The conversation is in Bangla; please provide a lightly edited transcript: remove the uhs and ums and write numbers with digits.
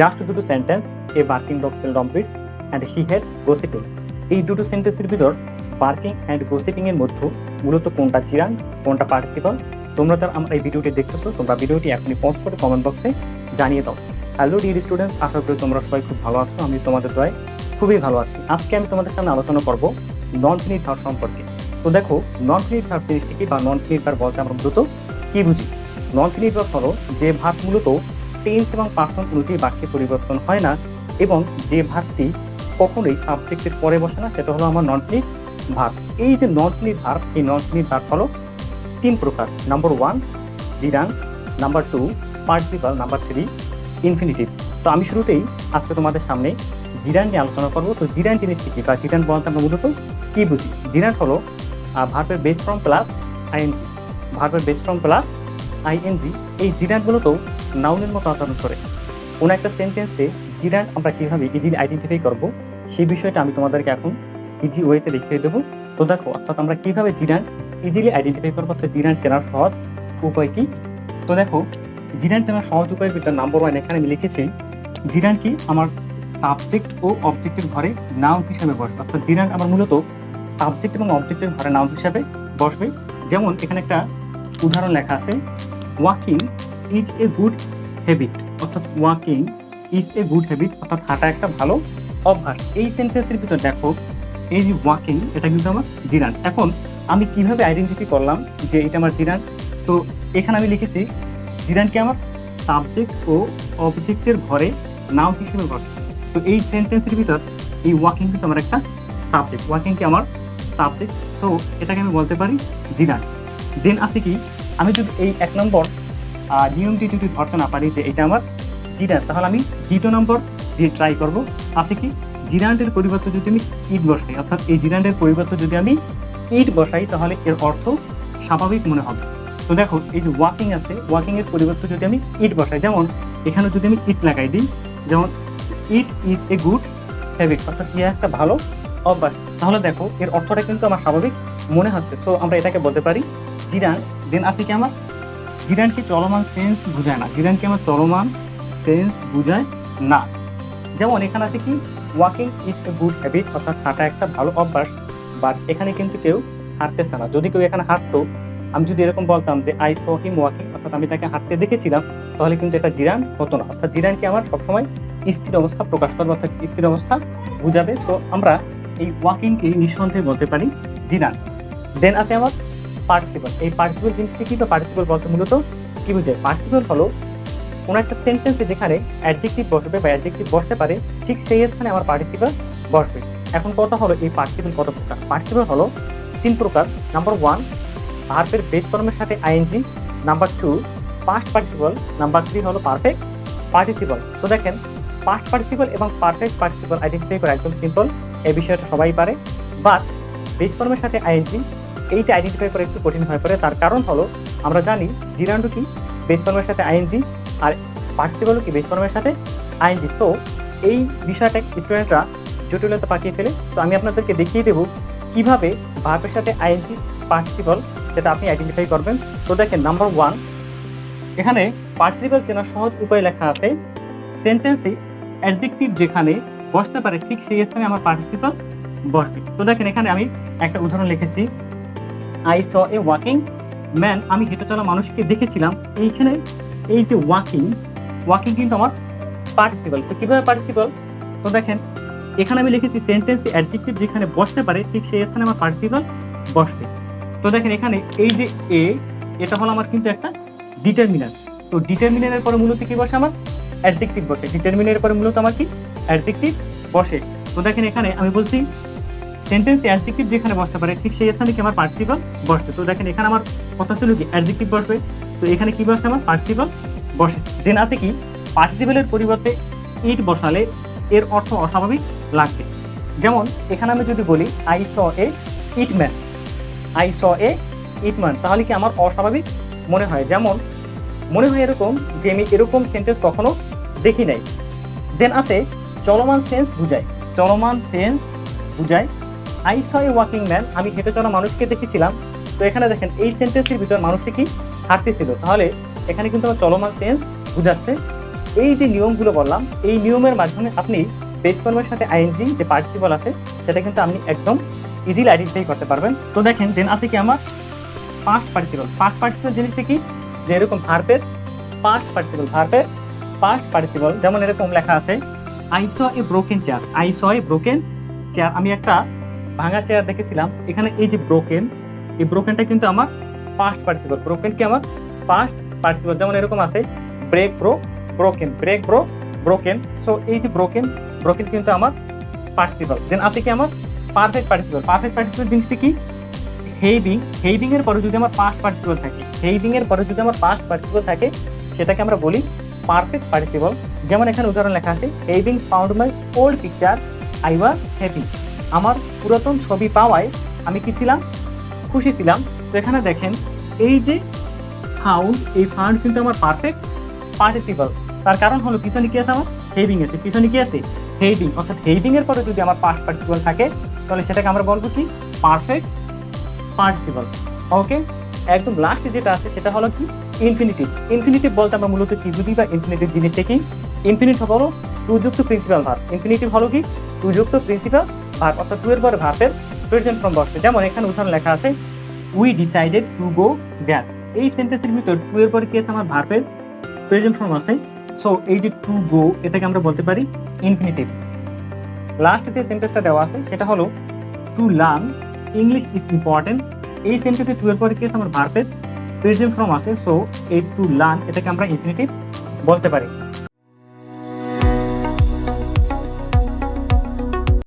জাস্ট দুটো sentence, a barking dog seldom bites and she has gossiping. এই দুটো সেন্টেন্সের ভিতর বার্কিং অ্যান্ড গসিপিং এর মধ্যে মূলত কোনটা চিরান, কোনটা পার্টিসিপল, তোমরা যারা আমার এই ভিডিওটি দেখতেছো তোমরা ভিডিওটি এখনই পজ করে কমেন্ট বক্সে জানিয়ে দাও। হ্যালো ডিয়ার স্টুডেন্টস, আশা করি তোমরা সবাই খুব ভালো আছো। আমি তোমাদের দয়ায় খুবই ভালো আছি। আজকে আমি তোমাদের সামনে আলোচনা করব নন ফিনিট ভার্ব সম্পর্কে। তো দেখো, নন ফিনিট ভার্ব জিনিসটা কি বা নন ফিনিট ভার্ব বলতে আমরা মূলত কি বুঝি? নন ফিনিট ভার্ব হলো যে ভার্ব মূলত টেন্স এবং পার্সন অনুযায়ী বাক্যে পরিবর্তন হয় না এবং যে ভার্বটি কখনোই সাবজেক্টের পরে বসে না, সেটা হলো আমার নন ফিনিট ভার্ব। এই যে নন ফিনিট ভার্ব, এই নন ফিনিট ভার্ব হলো তিন প্রকার। Number 1 gerund, number 2 participle, number 3 infinitive. তো আমি শুরুতেই আজকে তোমাদের সামনে জিরান নিয়ে আলোচনা করবো। তো জিরান জিনিসটি কি বা জিরান বলতে আমরা মূলত কি বুঝি? জিরান হলো ভার্বের বেস ফর্ম প্লাস আইএনজি। ভার্বের বেস ফর্ম প্লাস আইএনজি। এই জিরান মূলত নাউনের মতো আচরণ করে। কোনো একটা সেন্টেন্সে জিরান আমরা কীভাবে ইজিলি আইডেন্টিফাই করবো সেই বিষয়টা আমি তোমাদেরকে এখন ইজি ওয়েতে দেখিয়ে দেবো। তো দেখো, অর্থাৎ আমরা কীভাবে জিরান ইজিলি আইডেন্টিফাই করবো, অর্থাৎ জিরান চেনার সহজ উপায় কি? তো দেখো, জিরান চেনার সহজ উপায়ের ভিতরে নাম্বার 1 এখানে আমি লিখেছি জিরান কি আমার সাবজেক্ট ও অবজেক্টের ঘরে নাউন হিসাবে বসবে। অর্থাৎ জিরান আমার মূলত সাবজেক্ট এবং অবজেক্টের ঘরে নাউন হিসাবে বসবে। যেমন এখানে একটা উদাহরণ লেখা আছে, walking is a good habit. অর্থাৎ walking is a good habit, অর্থাৎ হাঁটা একটা ভালো অভ্যাস। এই সেন্টেন্সের ভিতর দেখো, এই যে ওয়াকিং, এটা কিন্তু আমার জিরান। এখন আমি কিভাবে আইডেন্টিফাই করলাম যে এটা আমার জিরান? তো এখানে আমি লিখেছি জিরান কি আমার সাবজেক্ট ও অবজেক্টের ঘরে নাউন হিসেবে বসে। তো এই সেন্টেন্সের ভিতর এই ওয়াকিং কিন্তু আমার একটা সাবজেক্ট, ওয়াকিং কি আমার সাবজেক্ট। সো এটাকে আমি বলতে পারি জিরান। দেন আছে কি, আমি যদি এই 1 নম্বর নিয়মটি যদি ধরতে না পারি যে এটা আমার জিরান, তাহলে আমি 2 নম্বর দিয়ে ট্রাই করব। আছে কি, জিরান্ডের পরিবর্তে যদি আমি ইট বসাই, অর্থাৎ এই জিরান্ডের পরিবর্তে যদি আমি ইট বসাই তাহলে এর অর্থ স্বাভাবিক মনে হবে। তো দেখো, এই যে ওয়াকিং আছে, ওয়াকিং এর পরিবর্তে যদি আমি ইট বসাই, যেমন এখানে যদি আমি ইট লাগাই দিই, যেমন it is a good habit, অর্থাৎ ইয়ে একটা ভালো অভ্যাস, তাহলে দেখো এর অর্থটা কিন্তু আমার স্বাভাবিক মনে হচ্ছে। সো আমরা এটাকে বলতে পারি জিরান। দেন আছে কি, আমার জিরান কি চলমান সেন্স বোঝায় না। জিরান কি আমার চলমান সেন্স বোঝায় না। যেমন এখানে আছে কি, walking is a good habit, অর্থাৎ হাঁটা একটা ভালো অভ্যাস। বাট এখানে কিন্তু কেউ হাঁটতেছে না। যদি কেউ এখানে হাঁটতো, আমি যদি এরকম বলতাম যে আই স হিম ওয়াকিং, অর্থাৎ আমি তাকে হাঁটতে দেখেছিলাম, তাহলে কিন্তু এটা জিরান হতো না। অর্থাৎ জিরান কি আমার সবসময় স্থির অবস্থা প্রকাশ করবে, অর্থাৎ স্থির অবস্থা বুঝাবে। সো আমরা এই ওয়াকিংকে নিঃসন্দেহে বলতে পারি জিরান। দেন আছে আমার পার্টিসিপল। এই পার্টিসিপল জিনিসটি কি বা পার্টিসিপল বলতে মূলত কি বোঝায়? পার্টিসিপল হলো কোনো একটা সেন্টেন্সে যেখানে অ্যাডজেক্টিভ বসবে বা অ্যাডজেক্টিভ বসতে পারে, ঠিক সেই স্থানে আমার পার্টিসিপল বসবে। এখন কথা হলো এই পার্টিসিপল কত প্রকার? পার্টিসিপল হলো 3 প্রকার। নাম্বার 1 ভার্বের বেস ফর্মের সাথে ING, number 2 past participle, number 3 হলো পারফেক্ট পার্টিসিপল। তো দেখেন, পাস্ট পার্টিসিপল এবং পারফেক্ট পার্টিসিপল আইডেন্টিফাই করা একদম সিম্পল, এই বিষয়টা সবাই পারে। বাট বেস ফর্মের সাথে আইএনজি, এইটা আইডেন্টিফাই করা একটু কঠিন হয়ে পড়ে। তার কারণ হলো আমরা জানি জিরান্ডু কি বেস ফর্মের সাথে আইএনজি আর পার্টিসিপল কি বেস ফর্মের সাথে আইএনজি। সো এই বিষয়টা স্টুডেন্টরা জটিলতা পাঠিয়ে ফেলে। তো আমি আপনাদেরকে দেখিয়ে দেবো কিভাবে ভার্বের সাথে আইএনজি পার্টিসিপল সেটা আপনি আইডেন্টিফাই করবেন। তো দেখেন, নাম্বার 1 এখানে পার্টিসিপল চেনার সহজ উপায় লেখা আছে, সেন্টেন্সে অ্যাডজেক্টিভ যেখানে বসতে পারে ঠিক সেই স্থানে আমার পার্টিসিপল বসবে। তো দেখেন, এখানে আমি একটা উদাহরণ লিখেছি, I saw A walking man, আমি হেঁটে চলা মানুষকে দেখেছিলাম। এইখানে এই যে ওয়াকিং, ওয়াকিং কিন্তু আমার পার্টিসিপল। তো কীভাবে পার্টিসিপল? তো দেখেন, এখানে আমি লিখেছি সেন্টেন্সে অ্যাডজেক্টিভ যেখানে বসতে পারে ঠিক সেই স্থানে আমার পার্টিসিপল বসবে। তো দেখেন, এখানে এই যে এ, এটা হলো আমার কিন্তু একটা ডিটারমিনার। তো ডিটারমিনারের পরে মূলত কি বসে? আমার অ্যাডজেক্টিভ বসে। ডিটারমিনারের পরে মূলত আমার কি অ্যাডজেক্টিভ বসে। তো দেখেন, এখানে আমি বলছি সেন্টেন্সে অ্যাডজেক্টিভ যেখানে বসতে পারে ঠিক সেই স্থানে কি আমার পার্টিসিপল বসবে। তো দেখেন, এখানে আমার কথা ছিল কি অ্যাডজেক্টিভ বসবে, তো এখানে কি বসে? আমার পার্টিসিপল বসে। দেন আছে কি, পার্টিসিপলের পরিবর্তে ইট বসালে এর অর্থ অস্বাভাবিক লাগবে। যেমন এখানে আমি যদি বলি I saw A it man, I saw A it man, তাহলে কি আমার অস্বাভাবিক মনে হয়? যেমন মনে হয় এরকম যে আমি এরকম সেন্টেন্স কখনো দেখি নাই। দেন আছে চলমান সেন্স বুঝায়, চলমান সেন্স বুঝায়। I saw A walking man, আমি হেঁটে চলা মানুষকে দেখেছিলাম। তো এখানে দেখেন, এই সেন্টেন্সের ভিতর মানুষটি কি হাঁটতেছিল, তাহলে এখানে কিন্তু আমার চলমান সেন্স বুঝাচ্ছে। এই যে নিয়মগুলো বললাম, এই নিয়মের মাধ্যমে আপনি বেস ফর্মের সাথে আইএনজি যে পার্টিসিপল আছে সেটা কিন্তু আপনি একদম ইজিলি আইডেন্টিফাই করতে পারবেন। তো দেখেন দেন আছে কি আমার পাস্ট পার্টিসিপল। পাস্ট পার্টিসিপল জিনিসটা কি, যে এরকম ভার্বের পাস্ট পার্টিসিপল, ভার্বের পাস্ট পার্টিসিপল, যেমন এরকম লেখা আছে I saw A broken chair, I saw A broken chair, আমি একটা ভাঙা চেয়ার দেখেছিলাম। এখানে এই যে ব্রোকেন, এই ব্রোকেনটা কিন্তু আমার পাস্ট পার্টিসিপল, ব্রোকেন কি আমার পাস্ট পার্টিসিপল। যেমন এরকম আছে break broke broken, break broke broken. So এই যে ব্রোকেন, ব্রোকেন কিন্তু আমার পার্টিসিপল। দেন আছে কি আমার পারফেক্ট পার্টিসিপল। পারফেক্ট পার্টিসিপল জিনিসটা কি, হেইভিং, হেইভিং এর পরে যদি আমার পাস্ট পার্টিসিপল থাকে, হেইভিং এর পরে যদি আমার পাস্ট পার্টিসিপল থাকে সেটাকে আমরা বলি পারফেক্ট পার্টিসিপল। যেমন এখানে উদাহরণ লেখা আছে having found my old picture I was happy, আমার পুরাতন ছবি পাওয়ায় আমি কি ছিলাম, খুশি ছিলাম। তো এখানে দেখেন এই যে ফাউন্ড, এই ফাউন্ড কিন্তু আমার পারফেক্ট পার্টিসিপল। তার কারণ হলো পিছনে কি আছে, আমার হেইভিং আছে, পিছনে কি আছে হেইভিং, অর্থাৎ হেইভিং এর পরে যদি আমার পাস্ট পার্টিসিপল থাকে তাহলে সেটাকে আমরা বলবো কি পারফেক্ট পার্টিসিপল। ওকে, একদম লাস্টে যেটা আছে সেটা হলো কি ইনফিনিটিভ। ইনফিনিটিভ বলতে আমরা মূলত কি বুঝি, বা ইনফিনিটিভ জিনিসটা কি, ইনফিনিটিভ হলো টুযুক্ত প্রিন্সিপাল ভার্ব। ইনফিনিটিভ হলো কি টুযুক্ত প্রিন্সিপাল ভার্ব, অর্থাৎ টু এর পরে ভার্বের প্রেজেন্ট ফর্ম বসবে। যেমন এখানে উদাহরণ লেখা আছে we decided to go that, এই সেন্টেন্সের ভিতর টু এর পরে কি আছে, আমার ভার্বের প্রেজেন্ট ফর্ম আছে। সো এই যে টু গো, এটাকে আমরা বলতে পারি ইনফিনিটিভ। লাস্ট যে সেন্টেন্সটা দেওয়া আছে সেটা হলো to learn English is important, এই সেন্টেন্সে টু এর পরে কি আছে, আমার ভার্বের প্রেজেন্ট ফর্ম আছে। সো এই টু লার্ন, এটাকে আমরা ইনফিনিটিভ বলতে পারি।